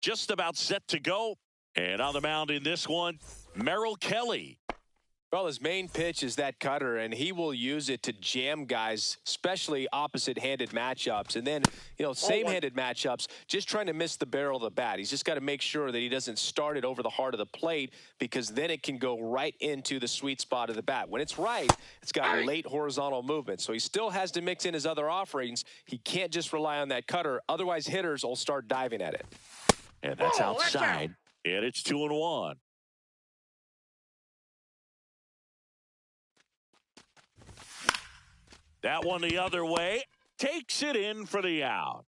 Just about set to go. And on the mound in this one, Merrill Kelly. Well, his main pitch is that cutter, and he will use it to jam guys, especially opposite-handed matchups. And then, same-handed matchups, just trying to miss the barrel of the bat. He's just got to make sure that he doesn't start it over the heart of the plate, because then it can go right into the sweet spot of the bat. When it's right, it's got late horizontal movement. So he still has to mix in his other offerings. He can't just rely on that cutter. Otherwise, hitters will start diving at it. And that's outside. And it's 2-1. That one the other way. Takes it in for the out.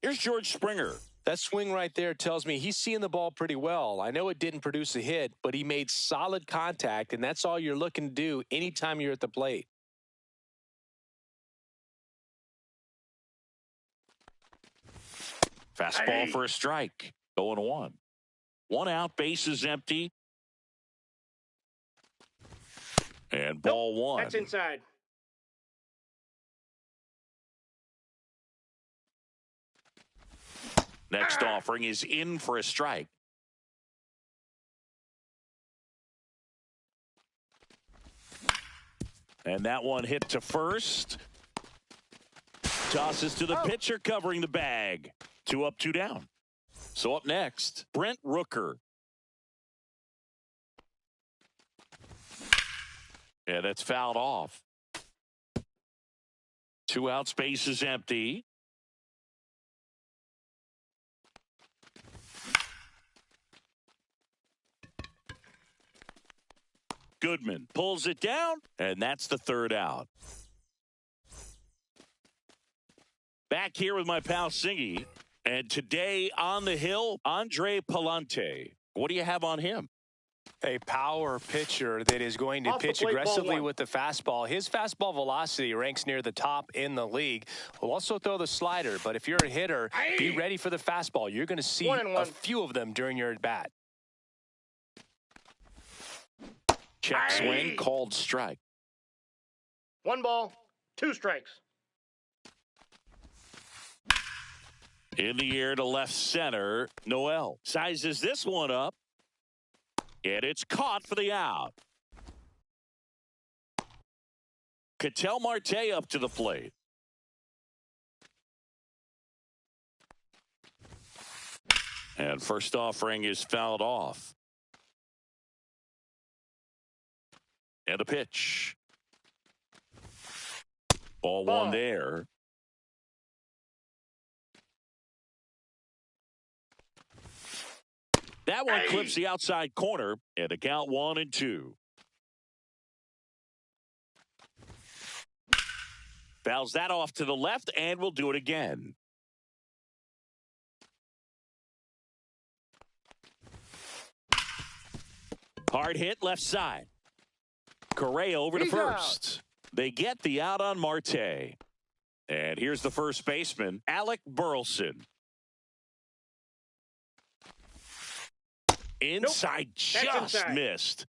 Here's George Springer. That swing right there tells me he's seeing the ball pretty well. I know it didn't produce a hit, but he made solid contact, and that's all you're looking to do anytime you're at the plate. Fastball for a strike. 0-1. One out, base is empty. And ball one. That's inside. Next offering is in for a strike. And that one hit to first. Tosses to the pitcher covering the bag. 2 up, 2 down. So up next, Brent Rooker. Yeah, that's fouled off. 2 outs, base is empty. Goodman pulls it down, and that's the 3rd out. Back here with my pal Singy, and today on the hill, Andre Palante. What do you have on him? A power pitcher that is going to pitch aggressively with the fastball. His fastball velocity ranks near the top in the league. Will also throw the slider, but if you're a hitter, be ready for the fastball. You're going to see a few of them during your at-bat. Check swing, called strike. 1 ball, 2 strikes. In the air to left center, Noel sizes this one up, and it's caught for the out. Ketel Marte up to the plate. And first offering is fouled off. And a pitch. Ball one there. That one clips the outside corner, and the count 1-2. Fouls that off to the left, and we'll do it again. Hard hit left side. Correa over to first. They get the out on Marte. And here's the first baseman, Alec Burleson. Inside, just missed.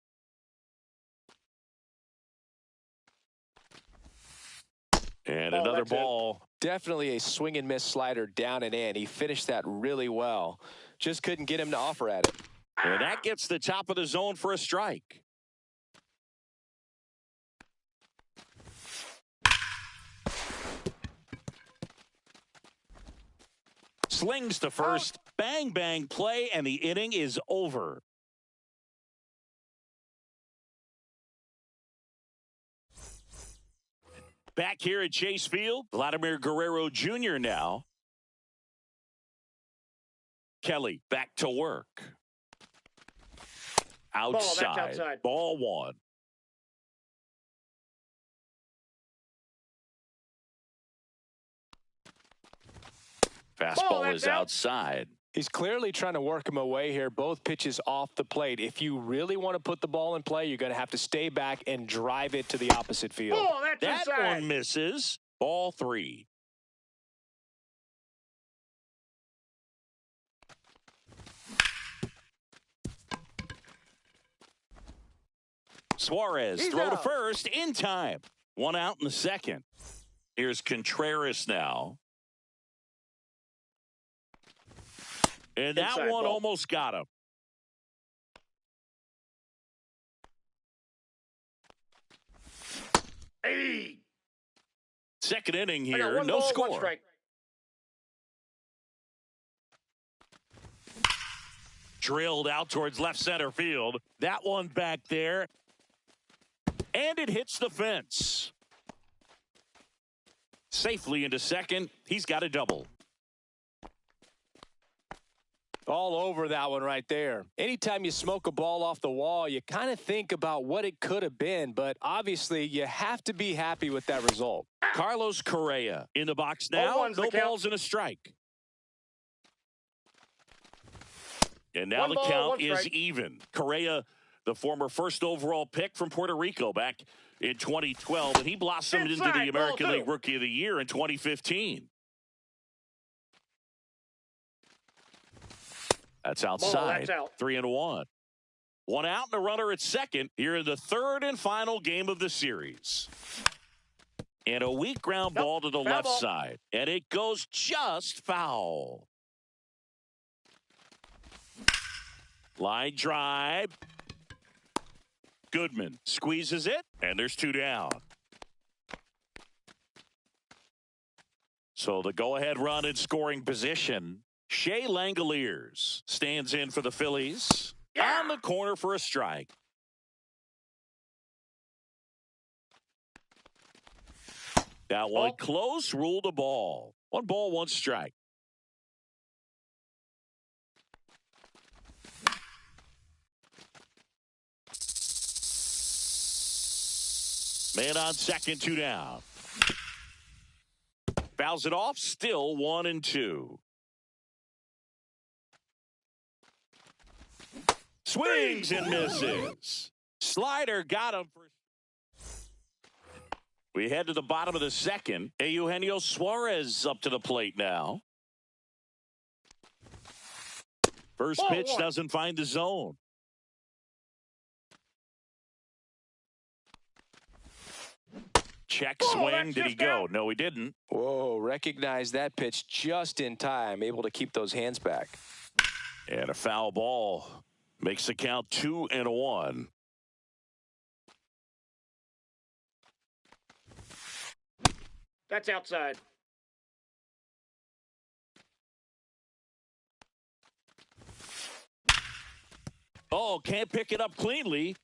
And another ball. Definitely a swing and miss slider down and in. He finished that really well. Just couldn't get him to offer at it. And that gets the top of the zone for a strike. Slings to first. Bang, bang play, and the inning is over. Back here at Chase Field, Vladimir Guerrero Jr. now. Kelly back to work. Outside. Ball, that's outside. Ball one. Fastball is outside. He's clearly trying to work him away here. Both pitches off the plate. If you really want to put the ball in play, you're going to have to stay back and drive it to the opposite field. Oh, that inside. One misses. Ball 3. Suarez throw to first in time. 1 out in the second. Here's Contreras now. And that Inside one ball. almost got him. Hey. Second inning I got here, one no ball, score. 1 strike. Drilled out towards left center field. That one back there. And it hits the fence. Safely into second. He's got a double. All over that one right there. Anytime you smoke a ball off the wall, you kind of think about what it could have been, but obviously you have to be happy with that result. Carlos Correa in the box now. No balls and a strike. And now One the ball, count 1 is strike. even. Correa, the former first overall pick from Puerto Rico back in 2012, and he blossomed into the American ball 2. League Rookie of the Year in 2015. That's outside. That's out. 3-1. 1 out and a runner at second here in the third and final game of the series. And a weak ground ball to the left side. And it goes just foul. Line drive. Goodman squeezes it, and there's 2 down. So the go-ahead run in scoring position. Shea Langoliers stands in for the Phillies. On the corner for a strike. That one close, ruled a ball. 1 ball, 1 strike. Man on second, 2 down. Fouls it off, still 1-2. Swings and misses. Slider got him. We head to the bottom of the second. Eugenio Suarez up to the plate now. First pitch doesn't find the zone. Check swing. Did he go? No, he didn't. Whoa, recognize that pitch just in time. Able to keep those hands back. And a foul ball makes the count 2-1. That's outside. Oh, can't pick it up cleanly.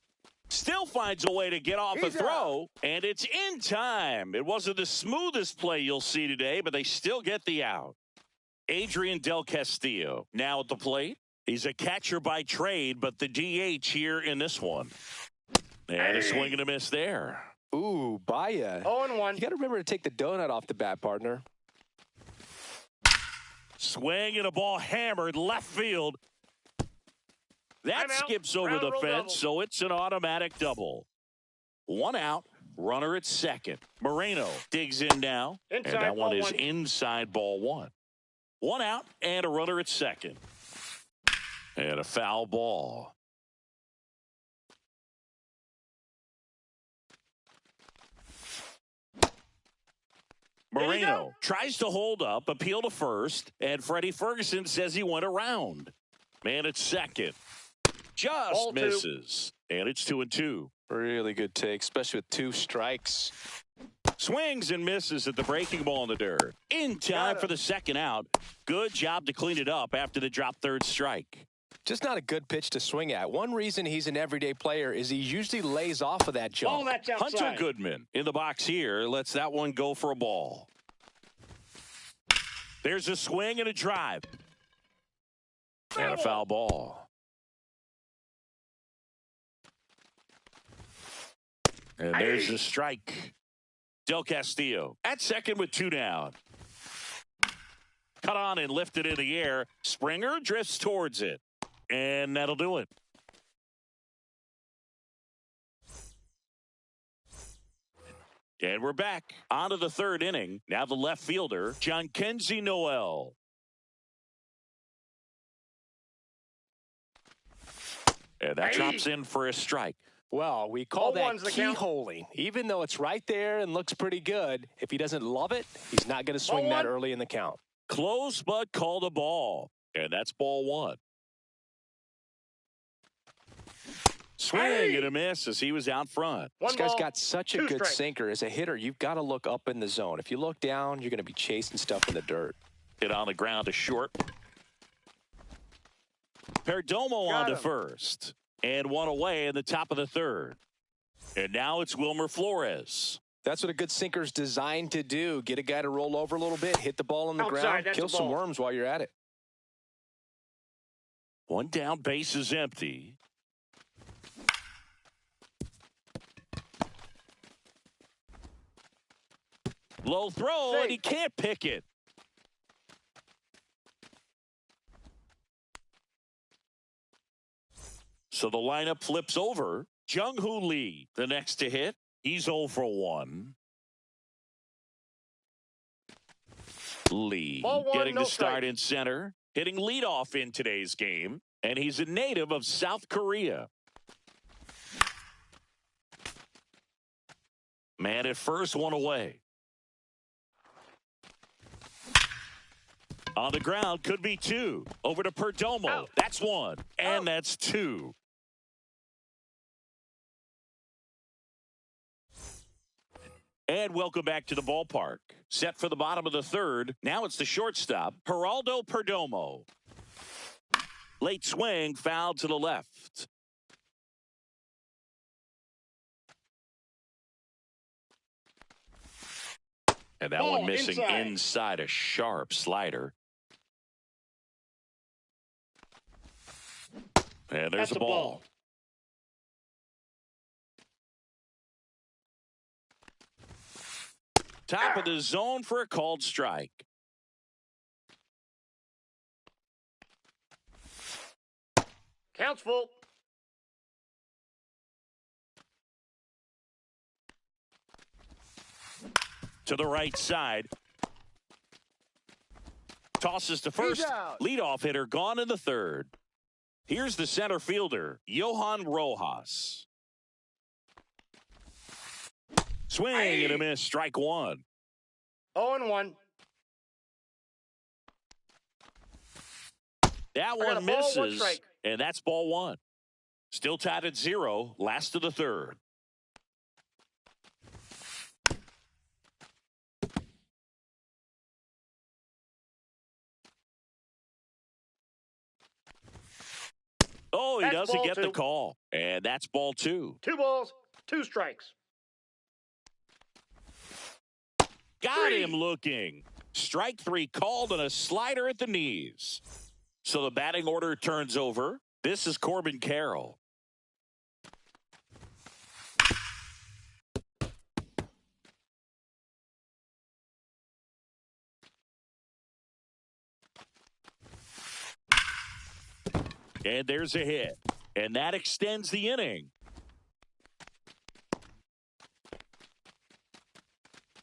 Still finds a way to get off a throw, and it's in time. It wasn't the smoothest play you'll see today, but they still get the out. Adrian Del Castillo now at the plate. He's a catcher by trade, but the DH here in this one. And a swing and a miss there. Ooh, Baya. 0-1. You got to remember to take the donut off the bat, partner. Swing and a ball hammered left field. That skips over the fence, so it's an automatic double. 1 out, runner at second. Moreno digs in now, and that one is inside ball 1. 1 out and a runner at second. And a foul ball. Moreno tries to hold up, appeal to first, and Freddie Ferguson says he went around. Man at second. Just misses. And it's 2-2. Really good take, especially with 2 strikes. Swings and misses at the breaking ball in the dirt. In time for the second out. Good job to clean it up after the drop third strike. Just not a good pitch to swing at. One reason he's an everyday player is he usually lays off of that jump. Hunter Goodman in the box here lets that one go for a ball. There's a swing and a drive. And a foul ball. And there's the strike. Del Castillo at second with 2 down. cut on and lifted in the air. Springer drifts towards it. And that'll do it. And we're back on to the third inning. Now the left fielder, Jhonkensy Noel. And that drops in for a strike. Well, we call that keyholing. Even though it's right there and looks pretty good, if he doesn't love it, he's not going to swing that early in the count. Close, but called a ball. And that's ball one. Swing and a miss as he was out front. This guy's got such a good sinker. As a hitter, you've got to look up in the zone. If you look down, you're going to be chasing stuff in the dirt. Hit on the ground to short. Perdomo on to first. And one away in the top of the third. And now it's Wilmer Flores. That's what a good sinker's designed to do. Get a guy to roll over a little bit, hit the ball on the ground, kill some worms while you're at it. One down, base is empty. Low throw, and he can't pick it. So the lineup flips over. Jung-Hoo Lee, the next to hit. He's 0 for 1. Lee getting the start in center. Hitting leadoff in today's game. And he's a native of South Korea. Man at first, one away. On the ground, could be two. Over to Perdomo. Out. That's one. And that's two. And welcome back to the ballpark. Set for the bottom of the third. Now it's the shortstop, Geraldo Perdomo. Late swing, foul to the left. And that one missing inside a sharp slider. And there's a ball. Top of the zone for a called strike. Counts full. To the right side. Tosses to first. Leadoff hitter gone in the third. Here's the center fielder, Johan Rojas. Swing and a miss, strike one. 0-1. That one misses, and that's ball one. Still tied at 0, last of the third. Oh, he doesn't get the call, and that's ball two. 2 balls, 2 strikes. Got him looking. Strike 3 called on a slider at the knees. So the batting order turns over. This is Corbin Carroll. And there's a hit. And that extends the inning.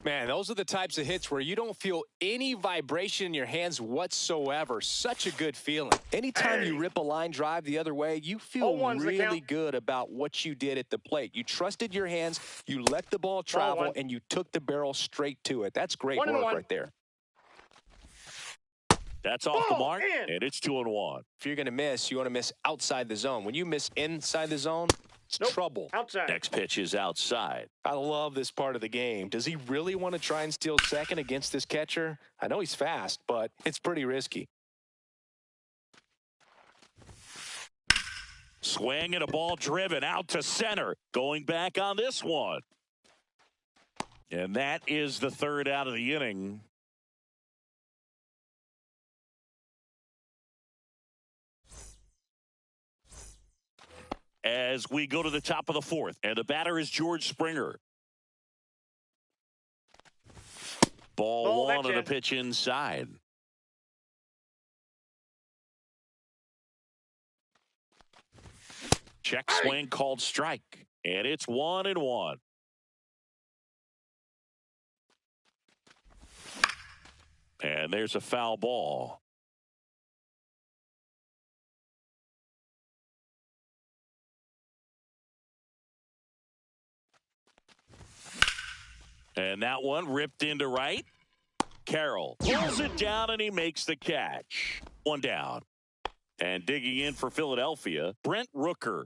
Man, those are the types of hits where you don't feel any vibration in your hands whatsoever. Such a good feeling. Anytime you rip a line drive the other way, you feel really good about what you did at the plate. You trusted your hands, you let the ball travel, and you took the barrel straight to it. That's great work right there. That's off the mark, and it's 2-1. If you're going to miss, you want to miss outside the zone. When you miss inside the zone, it's trouble. Outside. Next pitch is outside. I love this part of the game. Does he really want to try and steal second against this catcher? I know he's fast, but it's pretty risky. Swing and a ball driven out to center. Going back on this one. And that is the third out of the inning. As we go to the top of the fourth, and the batter is George Springer. Ball one on the pitch inside. Check swing called strike. And it's 1-1. And there's a foul ball. And that one ripped into right. Carroll pulls it down and he makes the catch. One down. And digging in for Philadelphia, Brent Rooker.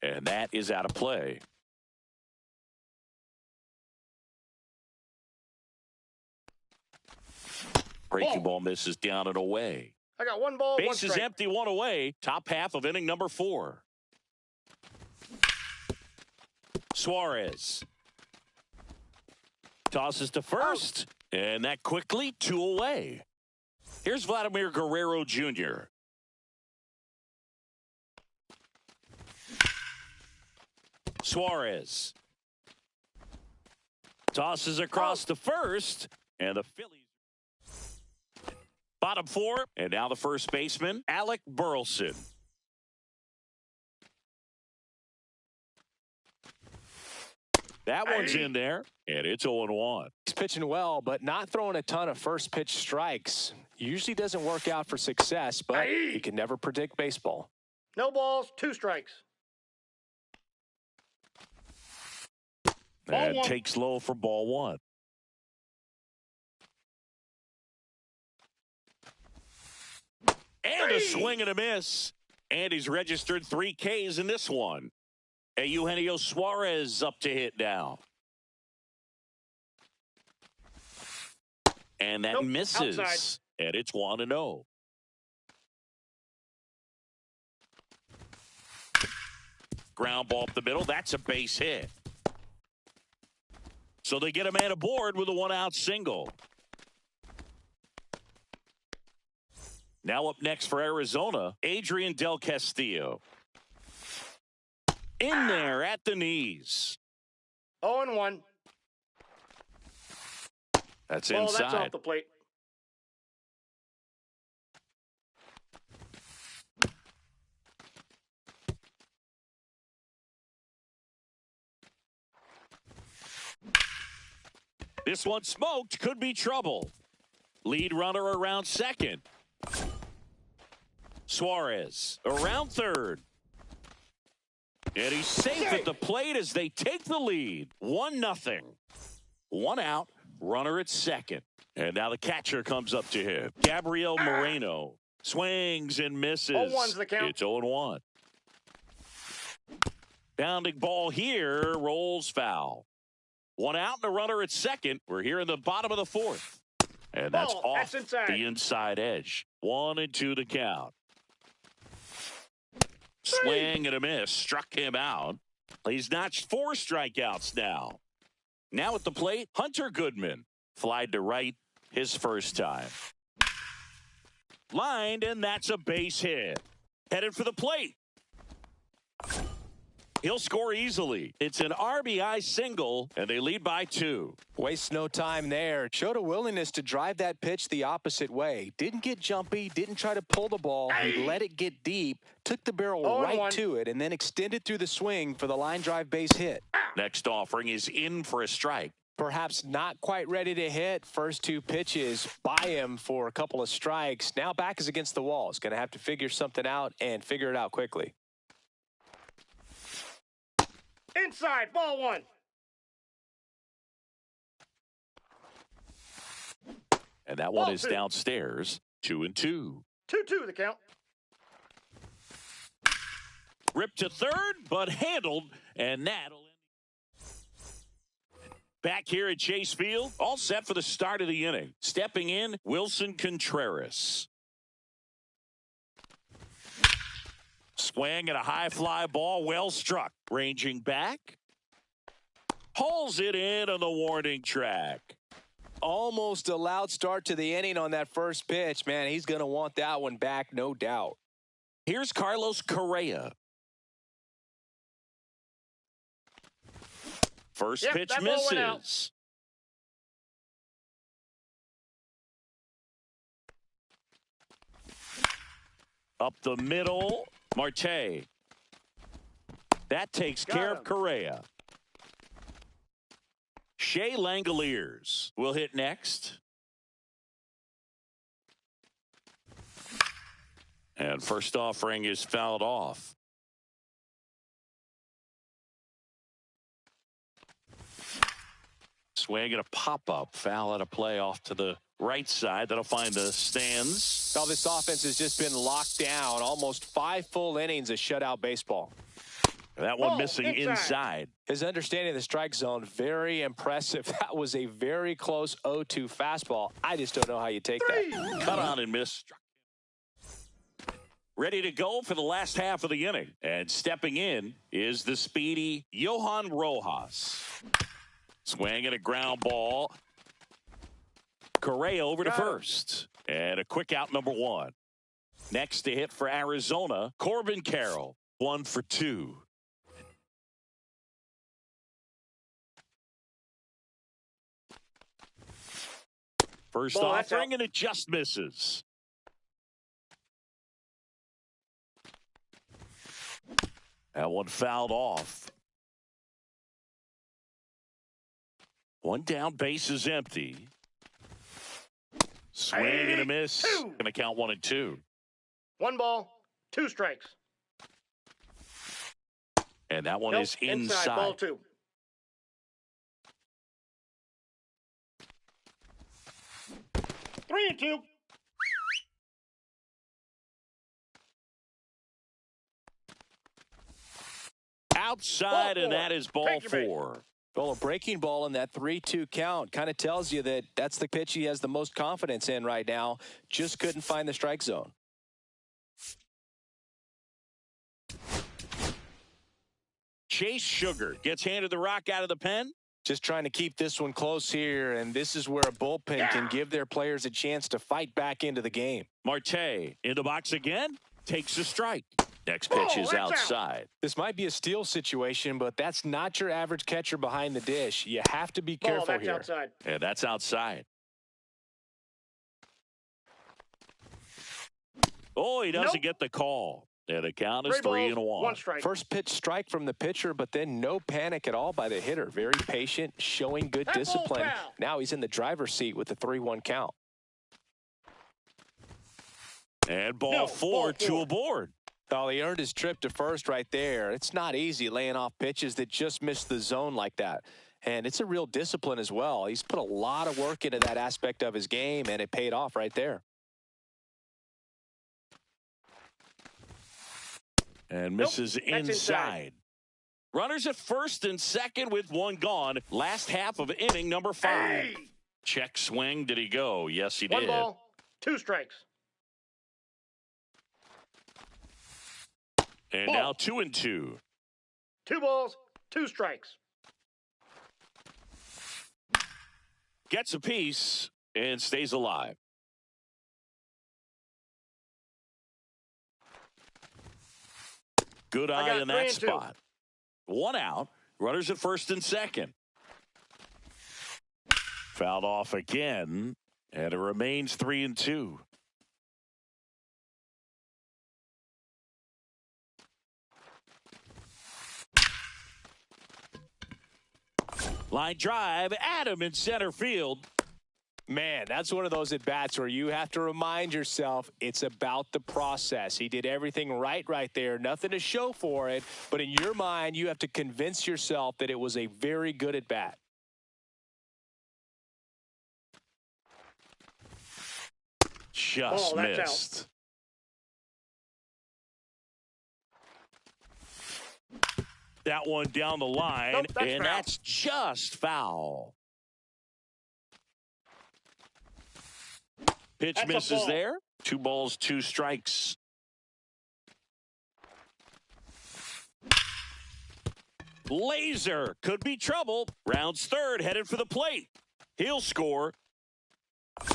And that is out of play. Breaking ball misses down and away. I got one ball, one Base is strike. empty, one away. Top half of inning number 4. Suarez tosses to first, and that quickly 2 away. Here's Vladimir Guerrero Jr. Suarez tosses across to first, and the Phillies bottom 4, and now the first baseman, Alec Burleson. That one's in there, and it's 0-1. He's pitching well, but not throwing a ton of first pitch strikes. Usually doesn't work out for success, but you can never predict baseball. No balls, 2 strikes. And takes low for ball 1. And a swing and a miss. And he's registered 3 Ks in this one. And Eugenio Suarez up to hit now. And that misses. Outside. And it's 1-0. Ground ball up the middle. That's a base hit. So they get a man aboard with a 1-out single. Now up next for Arizona, Adrian Del Castillo. In there at the knees. 0-1. That's Ball, inside. that's off the plate. This one smoked. Could be trouble. Lead runner around second. Suarez around third. And he's safe at the plate as they take the lead. 1-0. 1 out. Runner at second. And now the catcher comes up to him. Gabriel Moreno swings and misses. 0-1's the count. It's 0-1. Bounding ball here. Rolls foul. 1 out and a runner at second. We're here in the bottom of the 4th. And that's Ball, off that's inside. the inside edge. 1-2 the count. Swing and a miss. Struck him out. He's notched 4 strikeouts now. Now at the plate, Hunter Goodman. Flied to right his first time. Lined, and that's a base hit. Headed for the plate. He'll score easily. It's an RBI single, and they lead by 2. Waste no time there. Showed a willingness to drive that pitch the opposite way. Didn't get jumpy, didn't try to pull the ball. He let it get deep, took the barrel right to it, and then extended through the swing for the line drive base hit. Next offering is in for a strike. Perhaps not quite ready to hit. First 2 pitches by him for a couple of strikes. Now back is against the wall. He's going to have to figure something out and figure it out quickly. Inside, ball 1. And that one Ball is 2. downstairs. 2-2. 2-2 the count. Ripped to third, but handled, and that'll end. Back here at Chase Field, all set for the start of the inning. Stepping in, Wilson Contreras. Swing and a high fly ball, well struck. Ranging back. Hauls it in on the warning track. Almost a loud start to the inning on that first pitch. Man, he's going to want that one back, no doubt. Here's Carlos Correa. First pitch that ball went out. misses. Up the middle, Marte. That takes care of Correa. Shea Langoliers will hit next. And first offering is fouled off. Swing and a pop-up. Foul at a play off to the right side. That'll find the stands. Well, this offense has just been locked down. Almost 5 full innings of shutout baseball. That one missing inside. His understanding of the strike zone, very impressive. That was a very close 0-2 fastball. I just don't know how you take that. Cut on and miss. Ready to go for the last half of the inning. And stepping in is the speedy Johan Rojas. Swing and a ground ball. Correa over to first. And a quick out, number 1. Next to hit for Arizona, Corbin Carroll. 1 for 2. First offering, and it just misses. That one fouled off. One down, base is empty. Swing and a miss. Going to count 1 and 2. 1 ball, 2 strikes. And that one is inside. Ball 2. Three and 2. Outside, and that is ball 4. Well, a breaking ball in that 3-2 count kind of tells you that that's the pitch he has the most confidence in right now. Just couldn't find the strike zone. Chase Sugar gets handed the rock out of the pen. Just trying to keep this one close here, and this is where a bullpen can give their players a chance to fight back into the game. Marte in the box again, takes a strike. Next pitch is outside. This might be a steal situation, but that's not your average catcher behind the dish. You have to be careful here. Outside. And that's outside. Oh, he doesn't get the call. And the count is 3 and 1. 1 strike. First pitch strike from the pitcher, but then no panic at all by the hitter. Very patient, showing good discipline. Now he's in the driver's seat with the 3-1 count. And ball 4, 2 aboard. Oh, he earned his trip to first right there. It's not easy laying off pitches that just miss the zone like that. And it's a real discipline as well. He's put a lot of work into that aspect of his game, and it paid off right there. And misses inside. Runners at first and second with 1 gone. Last half of inning number 5. Check swing. Did he go? Yes, he did. 1 ball, 2 strikes. And now 2 and 2. 2 balls, 2 strikes. Gets a piece and stays alive. Good eye in that spot. 1 out. Runners at first and second. Fouled off again. And it remains 3 and 2. Line drive, Adam in center field. Man, that's one of those at-bats where you have to remind yourself it's about the process. He did everything right there. Nothing to show for it. But in your mind, you have to convince yourself that it was a very good at-bat. Just missed. That one down the line, and that's just foul. Pitch misses there. 2 balls, 2 strikes. Laser could be trouble. Rounds third, headed for the plate. He'll score.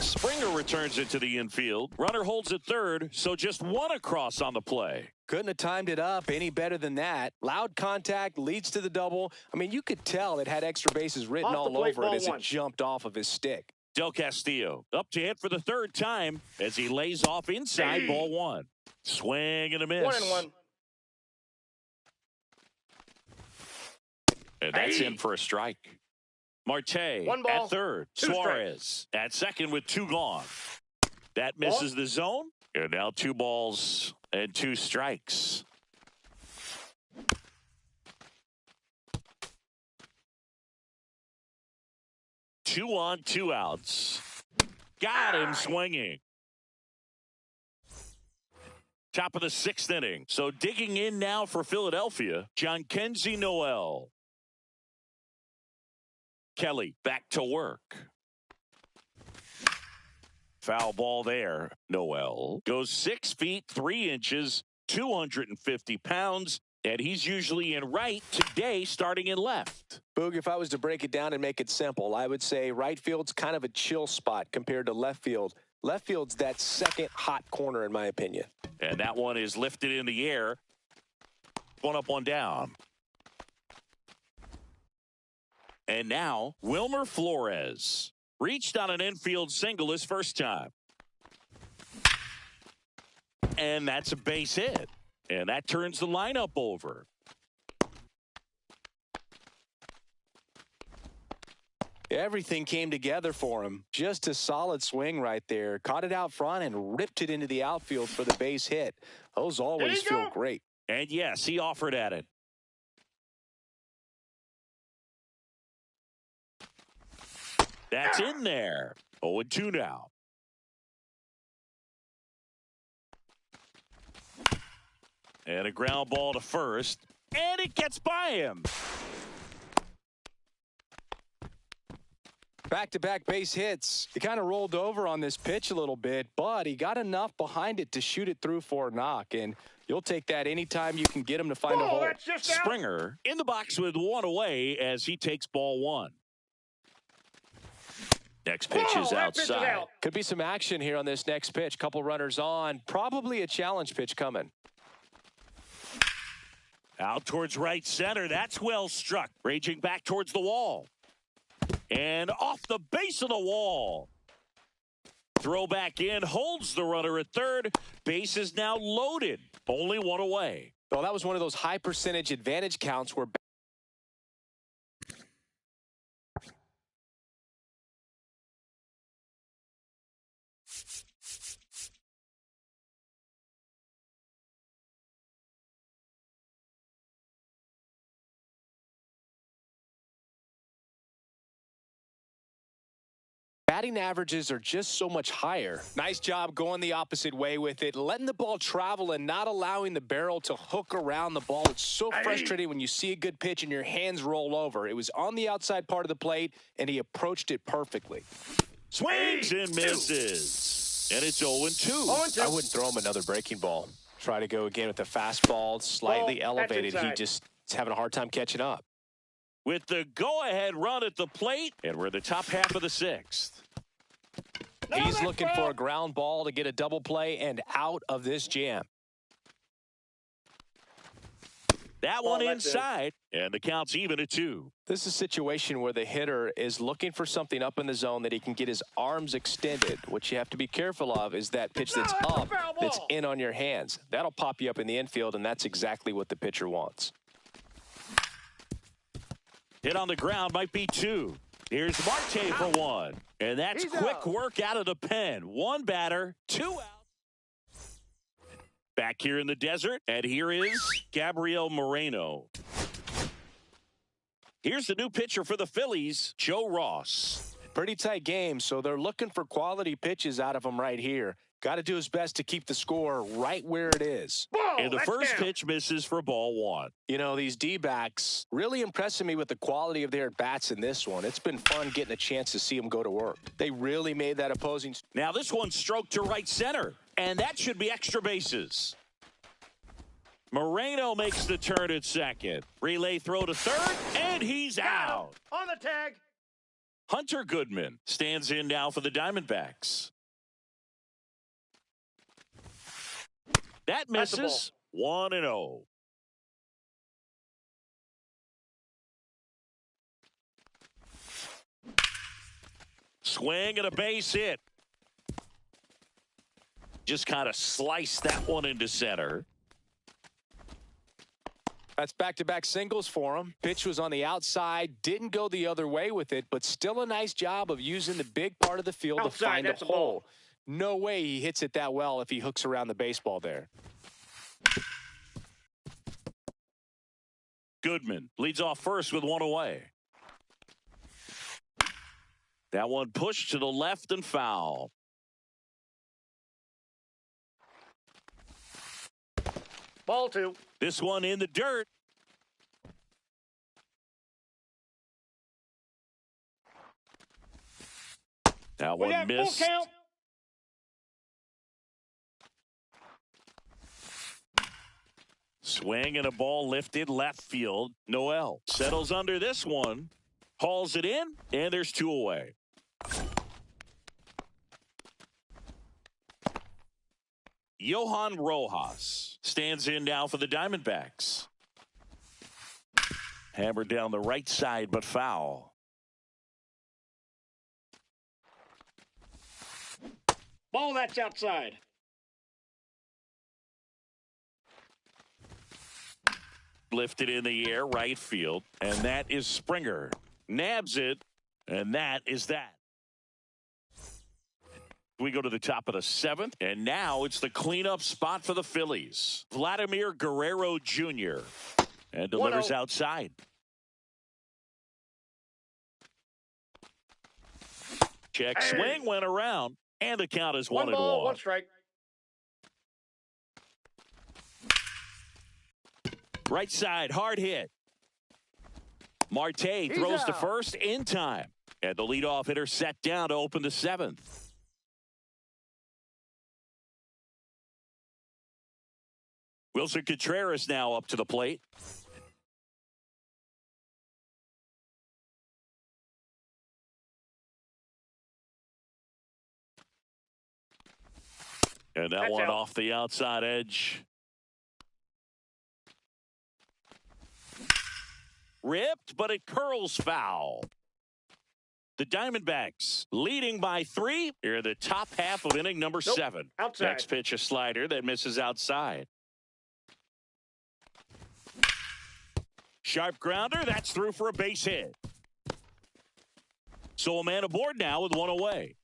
Springer returns it to the infield. Runner holds at third, so just 1 across on the play. Couldn't have timed it up any better than that. Loud contact leads to the double. I mean, you could tell it had extra bases written all over it as it jumped off of his stick. Del Castillo up to hit for the 3rd time as he lays off inside ball 1. Swing and a miss. 1-1. And that's in for a strike. Marte One ball, at third. 2 Suarez at second with 2 gone. That misses the zone. And now 2 balls and 2 strikes. Two on, 2 outs. Got him swinging. Top of the 6th inning. So digging in now for Philadelphia, Jhonkensy Noel. Kelly back to work. Foul ball there. Noel goes 6 feet 3 inches, 250 pounds, and he's usually in right, today starting in left. Boog, if I was to break it down and make it simple, I would say right field's kind of a chill spot compared to left field. Left field's that second hot corner, in my opinion. And that one is lifted in the air. 1 up, 1 down. And now, Wilmer Flores reached on an infield single his first time. And that's a base hit. And that turns the lineup over. Everything came together for him. Just a solid swing right there. Caught it out front and ripped it into the outfield for the base hit. Those always feel great. And yes, he offered at it. That's in there. 0-2 now. And a ground ball to first. And it gets by him. Back-to-back base hits. He kind of rolled over on this pitch a little bit, but he got enough behind it to shoot it through for a knock. And you'll take that anytime you can get him to find a hole. Springer in the box with 1 away as he takes ball 1. Next pitch is outside. Could be some action here on this next pitch. Couple runners on. Probably a challenge pitch coming. Out towards right center. That's well struck. Raging back towards the wall. And off the base of the wall. Throw back in. Holds the runner at third. Base is now loaded. Only 1 away. Well, that was one of those high percentage advantage counts where batting averages are just so much higher. Nice job going the opposite way with it, letting the ball travel and not allowing the barrel to hook around the ball. It's so frustrating when you see a good pitch and your hands roll over. It was on the outside part of the plate, and he approached it perfectly. Swings and misses. And it's 0-2. I wouldn't throw him another breaking ball. Try to go again with the fastball, slightly elevated. He just is having a hard time catching up. With the go-ahead run at the plate, and we're in the top half of the 6th. He's looking for a ground ball to get a double play and out of this jam. That one inside, and the count's even at 2. This is a situation where the hitter is looking for something up in the zone that he can get his arms extended. What you have to be careful of is that pitch that's up, that's in on your hands. That'll pop you up in the infield, and that's exactly what the pitcher wants. Hit on the ground might be 2. Here's Marte for 1. And that's quick work out of the pen. 1 batter, 2 outs. Back here in the desert, and here is Gabriel Moreno. Here's the new pitcher for the Phillies, Joe Ross. Pretty tight game, so they're looking for quality pitches out of him right here. Got to do his best to keep the score right where it is. And the first pitch misses for ball 1. You know, these D-backs really impressing me with the quality of their at-bats in this one. It's been fun getting a chance to see them go to work. They really made that opposing. Now this one stroked to right center, and that should be extra bases. Moreno makes the turn at second. Relay throw to third, and he's out. On the tag. Hunter Goodman stands in now for the Diamondbacks. That misses. 1-0. Swing and a base hit. Just kind of sliced that one into center. That's back-to-back singles for him. Pitch was on the outside, didn't go the other way with it, but still a nice job of using the big part of the field to find a hole. No way he hits it that well if he hooks around the baseball there. Goodman leads off first with one away. That one pushed to the left and foul. Ball 2. This one in the dirt. That one missed. Full count. Swing and a ball lifted left field. Noel settles under this one. Hauls it in, and there's 2 away. Johan Rojas stands in now for the Diamondbacks. Hammered down the right side, but foul. Ball that's outside. Lifted in the air, right field, and that is Springer. Nabs it, and that is that. We go to the top of the 7th, and now it's the cleanup spot for the Phillies. Vladimir Guerrero Jr. and delivers 1-0. outside. Check swing went around, and the count is 1-1. 1 ball, 1 strike. Right side, hard hit. Marte throws to first in time. And the leadoff hitter set down to open the 7th. Wilson Contreras now up to the plate. And that one off the outside edge. Ripped, but it curls foul. The Diamondbacks leading by 3 here in the top half of inning number 7. Outside. Next pitch, a slider that misses outside. Sharp grounder, that's through for a base hit. So a man aboard now with 1 away.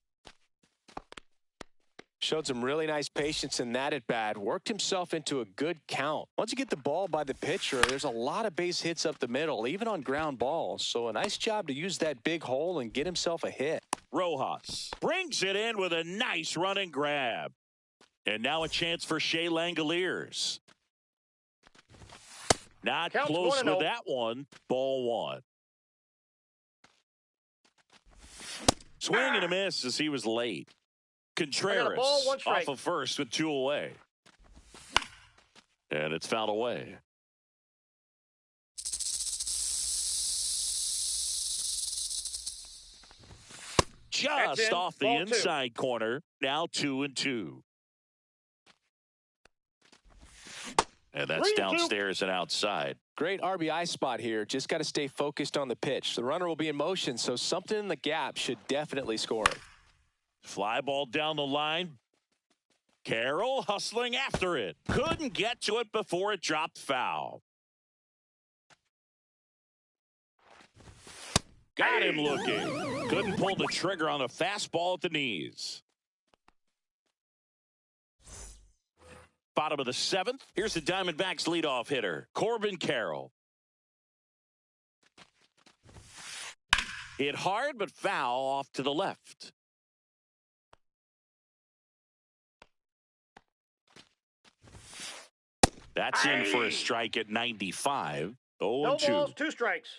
Showed some really nice patience in that at bat. Worked himself into a good count. Once you get the ball by the pitcher, there's a lot of base hits up the middle, even on ground balls. So a nice job to use that big hole and get himself a hit. Rojas brings it in with a nice running grab. And now a chance for Shea Langoliers. Not Counts close 1-0. with that one. Ball 1. Swing and a miss as he was late. Contreras ball, 1 strike. off of first with 2 away. And it's fouled away. Just off the Ball 2. inside corner. Now 2-2. And that's 3-2. downstairs and outside. Great RBI spot here. Just got to stay focused on the pitch. The runner will be in motion, so something in the gap should definitely score it. Fly ball down the line. Carroll hustling after it. Couldn't get to it before it dropped foul. Got him looking. Couldn't pull the trigger on the fastball at the knees. Bottom of the 7th. Here's the Diamondbacks leadoff hitter, Corbin Carroll. Hit hard but foul off to the left. That's in for a strike at 95. 0-2. No balls, 2 strikes.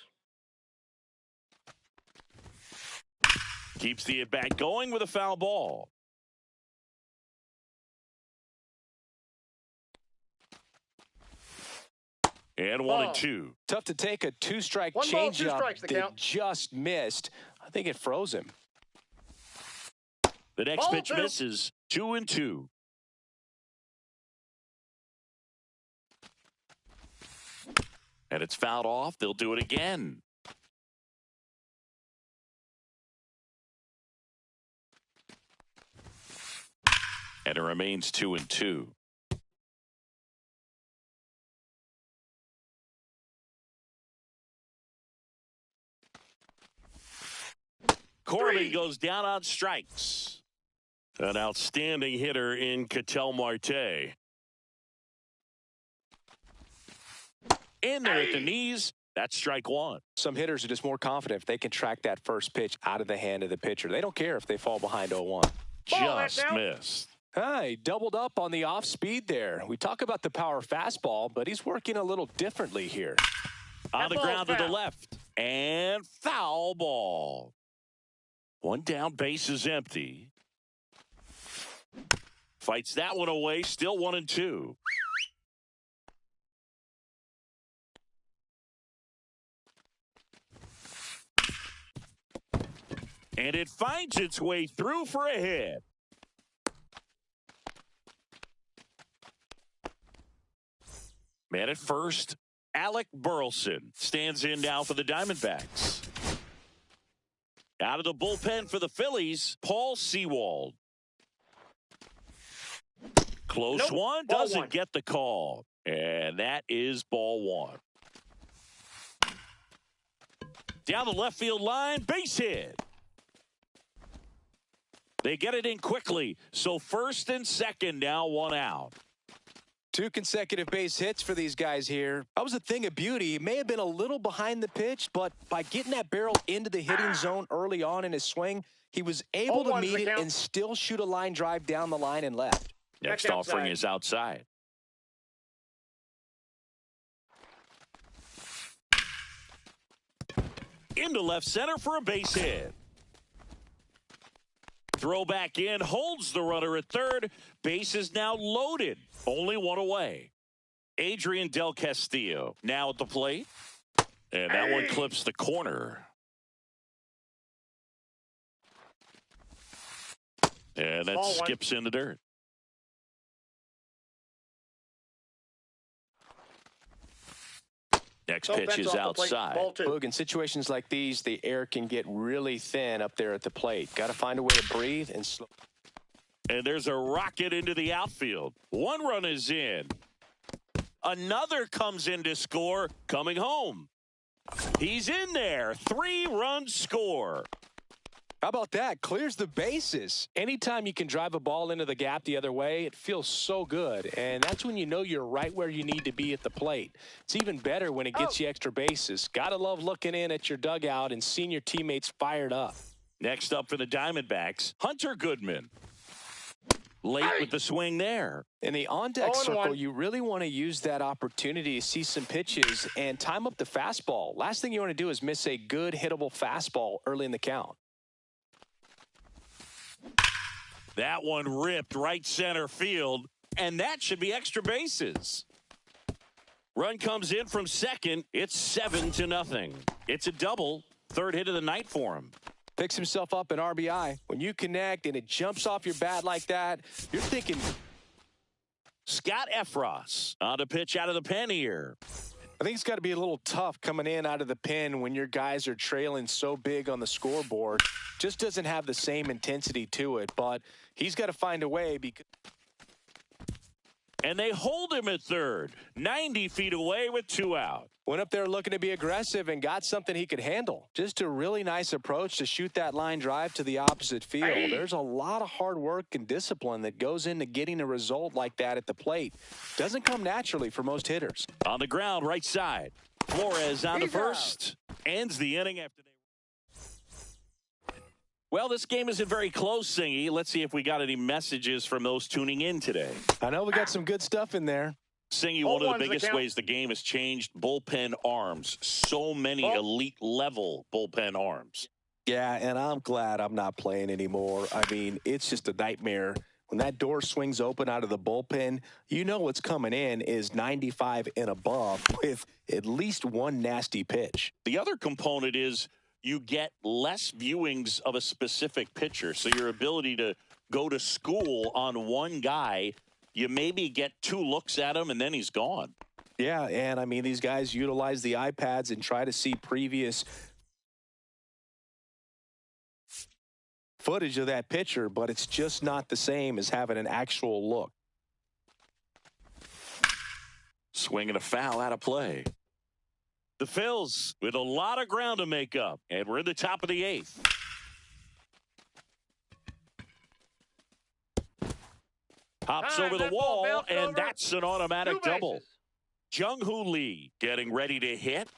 Keeps the at-bat going with a foul ball. And 1-2. Tough to take a 2-strike 1 ball, 2 changeup strikes, the that count. just missed. I think it froze him. The next Ball pitch 2. misses. 2-2. And it's fouled off. They'll do it again. And it remains 2-2. Corbin goes down on strikes. An outstanding hitter in Ketel Marte. In there at the knees. That's strike one. Some hitters are just more confident if they can track that first pitch out of the hand of the pitcher. They don't care if they fall behind 0-1. Just missed. He doubled up on the off speed there. We talk about the power fastball, but he's working a little differently here. On the ground to the left. And foul ball. One down, base is empty. Fights that one away, still 1-2. And it finds its way through for a hit. Man at first, Alec Burleson stands in now for the Diamondbacks. Out of the bullpen for the Phillies, Paul Sewald. Close one, doesn't get the call. And that is ball one. Down the left field line, base hit. They get it in quickly. So first and second, now one out. 2 consecutive base hits for these guys here. That was a thing of beauty. He may have been a little behind the pitch, but by getting that barrel into the hitting zone early on in his swing, he was able to meet it and still shoot a line drive down the line and left. Next offering is outside. Into left center for a base hit. Throw back in, holds the runner at third. Base is now loaded. Only one away. Adrian Del Castillo now at the plate. And that one clips the corner. And that skips in the dirt. Next pitch is outside. Look, in situations like these, the air can get really thin up there at the plate. Got to find a way to breathe and slow. And there's a rocket into the outfield. One run is in. Another comes in to score, coming home. He's in there. 3-run score. How about that? Clears the bases. Anytime you can drive a ball into the gap the other way, it feels so good. And that's when you know you're right where you need to be at the plate. It's even better when it gets you extra bases. Gotta love looking in at your dugout and seeing your teammates fired up. Next up for the Diamondbacks, Hunter Goodman. Late with the swing there. In the on-deck circle, you really want to use that opportunity to see some pitches and time up the fastball. Last thing you want to do is miss a good hittable fastball early in the count. That one ripped right center field, and that should be extra bases. Run comes in from second. It's 7-0. It's a double. Third hit of the night for him. Picks himself up an RBI. When you connect and it jumps off your bat like that, you're thinking. Scott Effross on a pitch out of the pen here. I think it's got to be a little tough coming in out of the pen when your guys are trailing so big on the scoreboard. Just doesn't have the same intensity to it, but he's got to find a way because. And they hold him at third, 90 feet away with 2 out. Went up there looking to be aggressive and got something he could handle. Just a really nice approach to shoot that line drive to the opposite field. There's a lot of hard work and discipline that goes into getting a result like that at the plate. Doesn't come naturally for most hitters. On the ground, right side. Flores on the first. Ends the inning after they. Well, this game isn't very close, Singy. Let's see if we got any messages from those tuning in today. I know we got some good stuff in there. Singy, one of the biggest ways the game has changed, bullpen arms. So many elite level bullpen arms. Yeah, and I'm glad I'm not playing anymore. I mean, it's just a nightmare. When that door swings open out of the bullpen, you know what's coming in is 95 and above with at least one nasty pitch. The other component is you get less viewings of a specific pitcher. So your ability to go to school on one guy, you maybe get 2 looks at him and then he's gone. Yeah, and I mean, these guys utilize the iPads and try to see previous footage of that pitcher, but it's just not the same as having an actual look. Swinging a foul out of play. The Phils with a lot of ground to make up, and we're in the top of the 8th. Hops over the wall, and that's an automatic double. Jung-Hoo Lee getting ready to hit.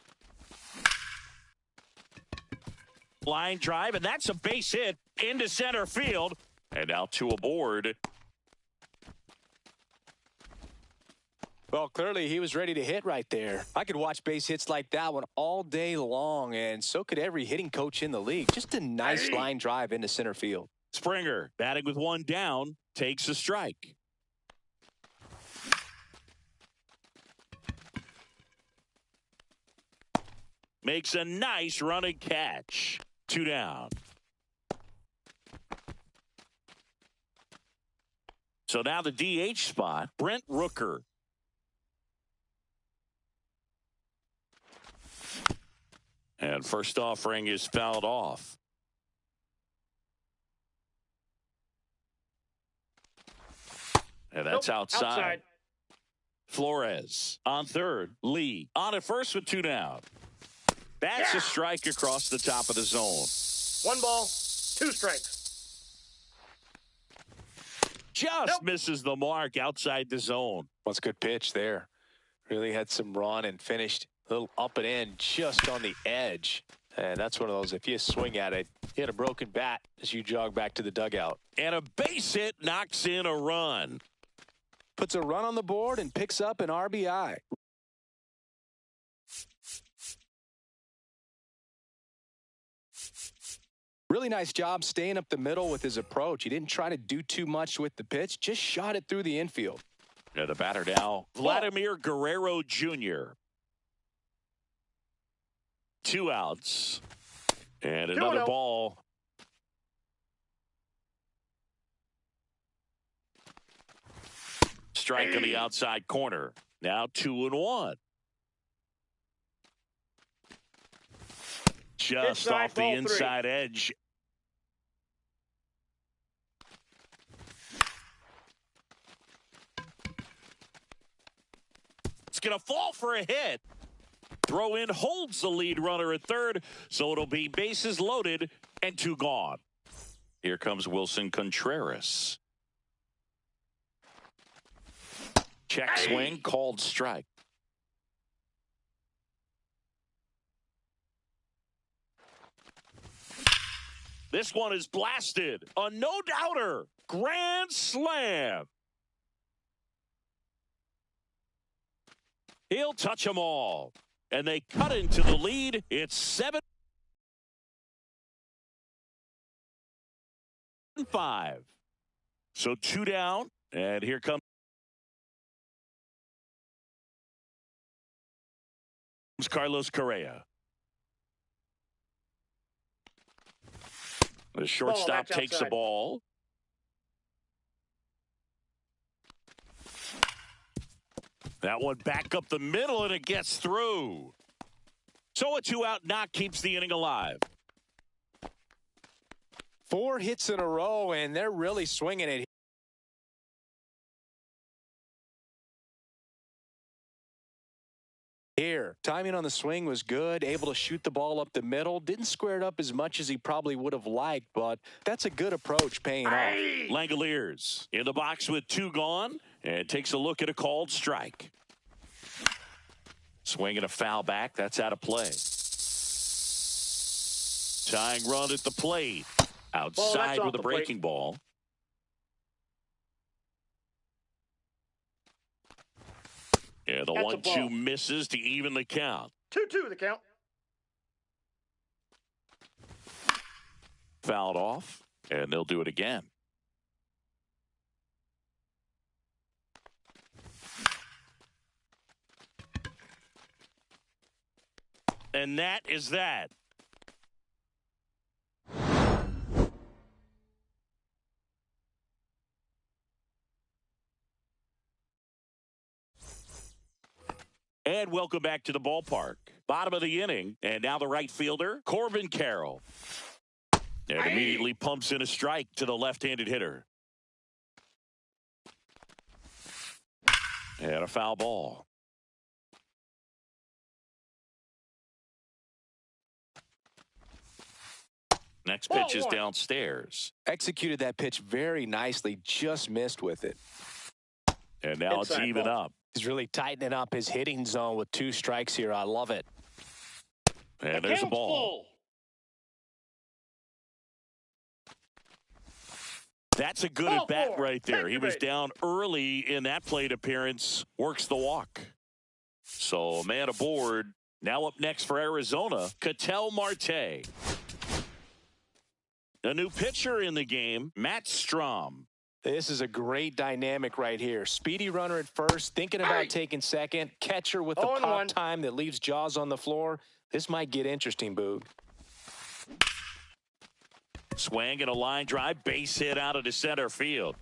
Line drive, and that's a base hit into center field. And now 2 aboard. Well, clearly he was ready to hit right there. I could watch base hits like that one all day long, and so could every hitting coach in the league. Just a nice line drive into center field. Springer batting with 1 down, takes a strike. Makes a nice running catch. 2 down. So now the DH spot, Brent Rooker. And first offering is fouled off. And that's outside. Flores on third. Lee on at first with 2 down. That's a strike across the top of the zone. 1 ball, 2 strikes. Just misses the mark outside the zone. What's a good pitch there? Really had some run and finished a little up and in just on the edge. And that's one of those, if you swing at it, you hit a broken bat as you jog back to the dugout. And a base hit knocks in a run. Puts a run on the board and picks up an RBI. Really nice job staying up the middle with his approach. He didn't try to do too much with the pitch, just shot it through the infield. And the batter now, Vladimir Guerrero Jr. 2 outs. And another ball. Strike on the outside corner. Now 2-1. Just off the inside edge. It's going to fall for a hit. Throw in holds the lead runner at third, so it'll be bases loaded and 2 gone. Here comes Wilson Contreras. Check swing, called strike. This one is blasted. A no-doubter. Grand slam. He'll touch them all. And they cut into the lead. It's 7-5. So 2 down. And here comes Carlos Correa. The shortstop takes the ball. That one back up the middle, and it gets through. So a 2-out knock keeps the inning alive. 4 hits in a row, and they're really swinging it here. Timing on the swing was good, able to shoot the ball up the middle. Didn't square it up as much as he probably would have liked, but that's a good approach paying off. Langoliers in the box with 2 gone, and takes a look at a called strike. Swinging a foul back. That's out of play. Tying run at the plate. Outside with a breaking ball. Yeah, the 1-2 misses to even the count. 2-2 the count. Fouled off, and they'll do it again. And that is that. And welcome back to the ballpark. Bottom of the inning, and now the right fielder, Corbin Carroll. And immediately pumps in a strike to the left-handed hitter. And a foul ball. Next pitch is downstairs. Executed that pitch very nicely, just missed with it. And now it's even up. He's really tightening up his hitting zone with 2 strikes here. I love it. And there's a ball. That's a good at-bat right there. He was down early in that plate appearance. Works the walk. So a man aboard. Now up next for Arizona, Ketel Marte. A new pitcher in the game, Matt Strahm. This is a great dynamic right here. Speedy runner at first, thinking about taking second. Catcher with the pop time that leaves Jaws on the floor. This might get interesting, Boog. Swing and a line drive, base hit out of the center field.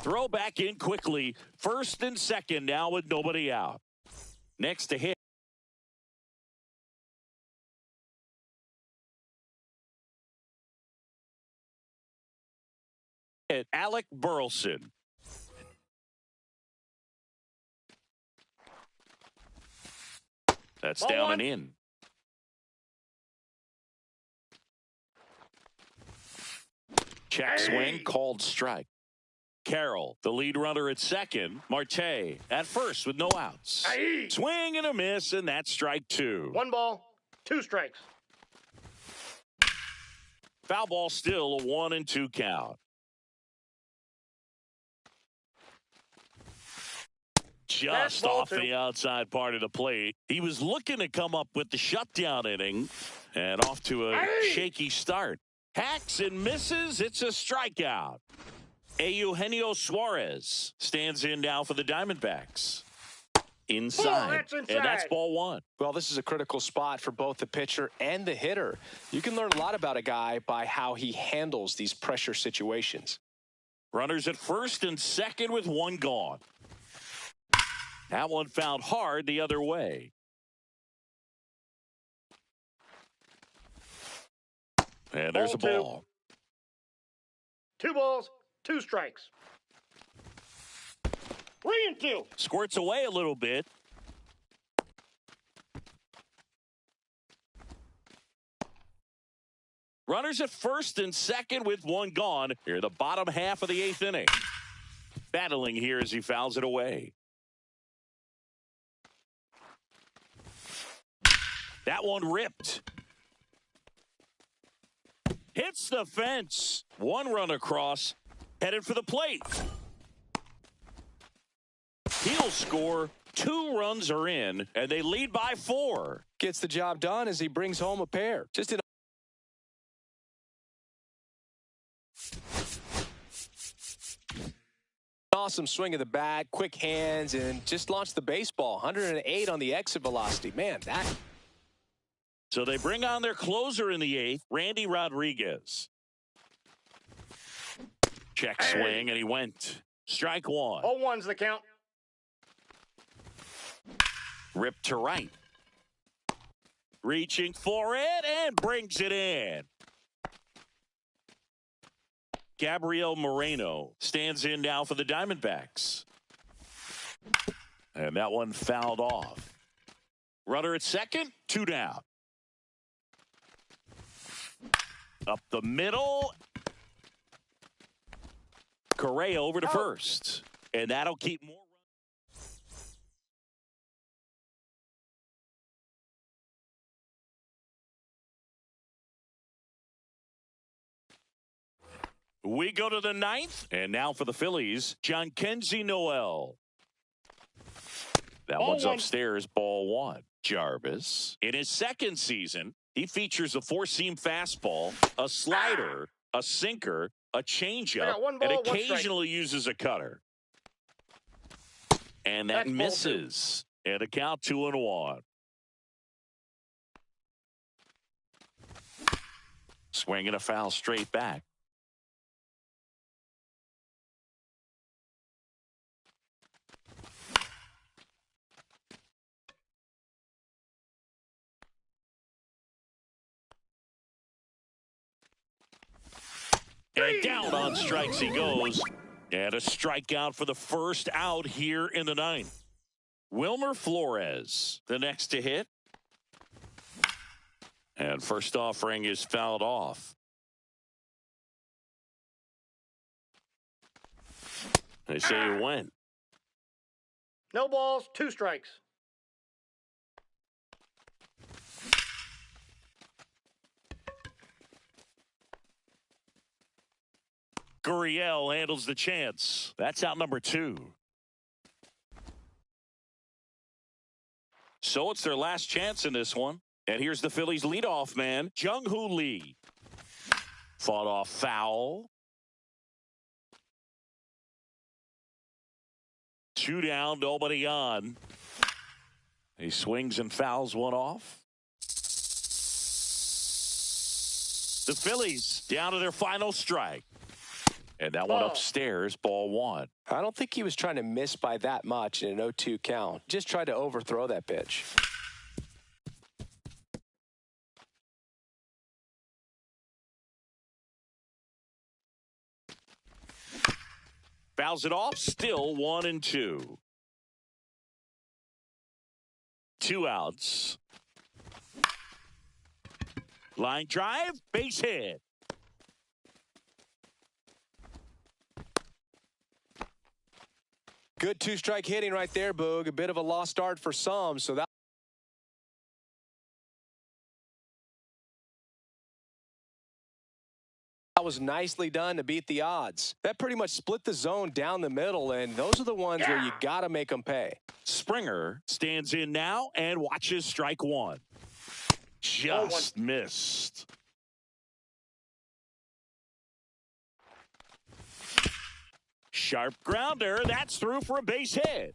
Throw back in quickly. First and second now with nobody out. Next to hit. Alec Burleson. That's down and in. Check swing, called strike. Carroll, the lead runner at second. Marte at first with no outs. Swing and a miss, and that's strike 2. 1 ball, 2 strikes. Foul ball, still a 1-2 count. Just off the outside part of the plate. He was looking to come up with the shutdown inning and off to a shaky start. Hacks and misses. It's a strikeout. Eugenio Suarez stands in now for the Diamondbacks. Inside. And that's ball 1. Well, this is a critical spot for both the pitcher and the hitter. You can learn a lot about a guy by how he handles these pressure situations. Runners at first and second with 1 gone. That one fouled hard the other way. And there's a ball. 2 balls, 2 strikes. 3-2. Squirts away a little bit. Runners at first and second with 1 gone. Here, the bottom half of the 8th inning. Battling here as he fouls it away. That one ripped. Hits the fence. 1 run across. Headed for the plate. He'll score. 2 runs are in, and they lead by 4. Gets the job done as he brings home a pair. Just an awesome swing of the bat, quick hands, and just launched the baseball. 108 on the exit velocity. Man, that... So they bring on their closer in the 8th, Randy Rodriguez. Check swing, and he went. Strike 1. 0-1's the count. Ripped to right. Reaching for it and brings it in. Gabriel Moreno stands in now for the Diamondbacks. And that one fouled off. Runner at second, 2 down. Up the middle. Correa over to first. And that'll keep more runs. We go to the 9th. And now for the Phillies, Jhonkensy Noel. That one's upstairs, ball 1. Jarvis. In his second season, he features a 4-seam fastball, a slider, a sinker, a changeup, and occasionally uses a cutter. And that misses. And a count 2-1. Swinging a foul straight back. And down on strikes he goes. And a strikeout for the first out here in the ninth. Wilmer Flores, the next to hit. And first offering is fouled off. They say you win. No balls, 2 strikes. Gurriel handles the chance. That's out number 2. So it's their last chance in this one. And here's the Phillies leadoff man, Jung-Hoo Lee. Fought off foul. 2 down, nobody on. He swings and fouls one off. The Phillies down to their final strike. And that one upstairs, ball 1. I don't think he was trying to miss by that much in an 0-2 count. Just tried to overthrow that pitch. Fouls it off, still 1-2. 2 outs. Line drive, base hit. Good 2-strike hitting right there, Boog. A bit of a lost start for some, so that was nicely done to beat the odds. That pretty much split the zone down the middle, and those are the ones where you got to make them pay. Springer stands in now and watches strike 1. Just missed. Sharp grounder. That's through for a base hit.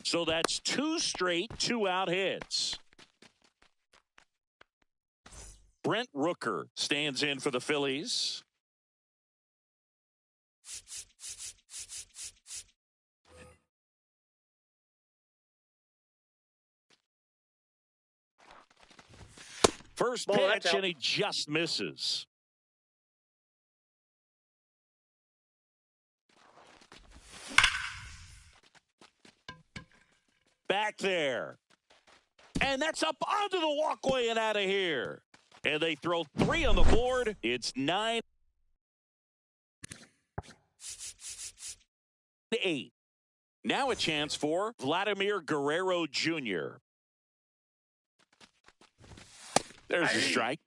So that's 2 straight 2-out hits. Brent Rooker stands in for the Phillies. First pitch, and he just misses. Back there. And that's up onto the walkway and out of here. And they throw 3 on the board. It's 9-8. Now a chance for Vladimir Guerrero Jr. There's a strike.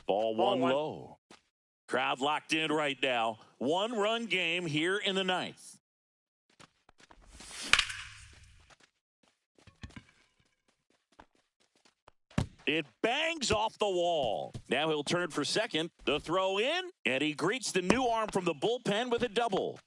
Ball 1 low. Crowd locked in right now. 1-run game here in the ninth. It bangs off the wall. Now he'll turn for second. The throw in, and he greets the new arm from the bullpen with a double.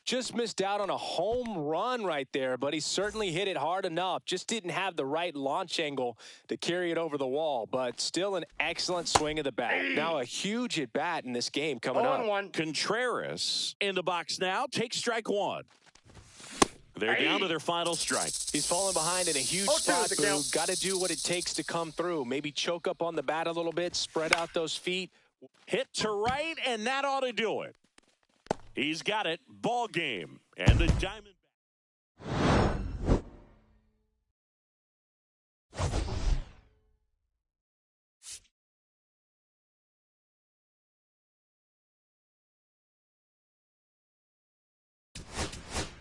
Just missed out on a home run right there, but he certainly hit it hard enough. Just didn't have the right launch angle to carry it over the wall, but still an excellent swing of the bat. Now a huge at-bat in this game coming up. Contreras in the box now. Takes strike 1. They're down to their final strike. He's falling behind in a huge spot, Boo. Got to do what it takes to come through. Maybe choke up on the bat a little bit, spread out those feet. Hit to right, and that ought to do it. He's got it. Ball game. And the Diamond.